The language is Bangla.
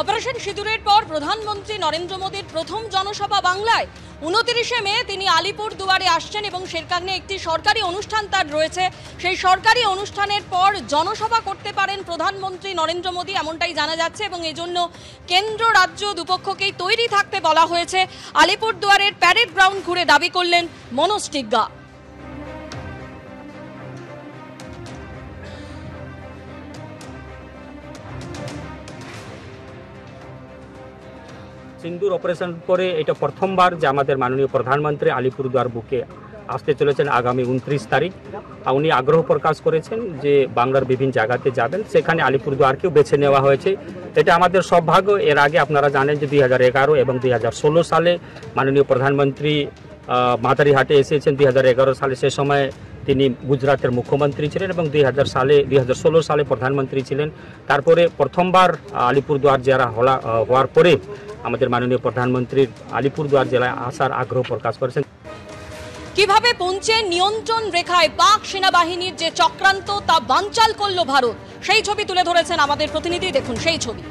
অপারেশন সিঁদুরের পর প্রধানমন্ত্রী নরেন্দ্র মোদীর প্রথম জনসভা বাংলায় 29 মে তিনি আলিপুর দুয়ারে আসছেন এবং সেখানে একটি সরকারি অনুষ্ঠান তার রয়েছে। সেই সরকারি অনুষ্ঠানের পর জনসভা করতে পারেন প্রধানমন্ত্রী নরেন্দ্র মোদী, এমনটাই জানা যাচ্ছে এবং এজন্য কেন্দ্র রাজ্য দুপক্ষকেই তৈরি থাকতে বলা হয়েছে। আলিপুর দুয়ারের প্যারেড গ্রাউন্ড ঘুরে দাবি করলেন মনোজ টিগ্গা। সিন্দুর অপারেশন পরে এটা প্রথমবার যে আমাদের মাননীয় প্রধানমন্ত্রী আলিপুরদুয়ার বুকে আসতে চলেছেন আগামী 29 তারিখ। উনি আগ্রহ প্রকাশ করেছেন যে বাংলার বিভিন্ন জায়গাতে যাবেন, সেখানে আলিপুরদুয়ারকেও বেছে নেওয়া হয়েছে। এটা আমাদের সৌভাগ্য। এর আগে আপনারা জানেন যে 2011 এবং 2016 সালে মাননীয় প্রধানমন্ত্রী মাদারিহাটে এসেছেন 2011 সালে। সে সময় তিনি গুজরাটের মুখ্যমন্ত্রী ছিলেন এবং 2016 সালে প্রধানমন্ত্রী ছিলেন। তারপরে প্রথমবার আলিপুরদুয়ার জেলা হওয়ার পরে আমাদের মাননীয় প্রধানমন্ত্রীর আলিপুরদুয়ার জেলায় আসার আগ্রহ প্রকাশ করেছেন। কিভাবে পৌঁছে নিয়ন্ত্রণ রেখায় পাক সেনাবাহিনীর যে চক্রান্ত তা বানচাল করল ভারত, সেই ছবি তুলে ধরেছেন আমাদের প্রতিনিধি। দেখুন সেই ছবি।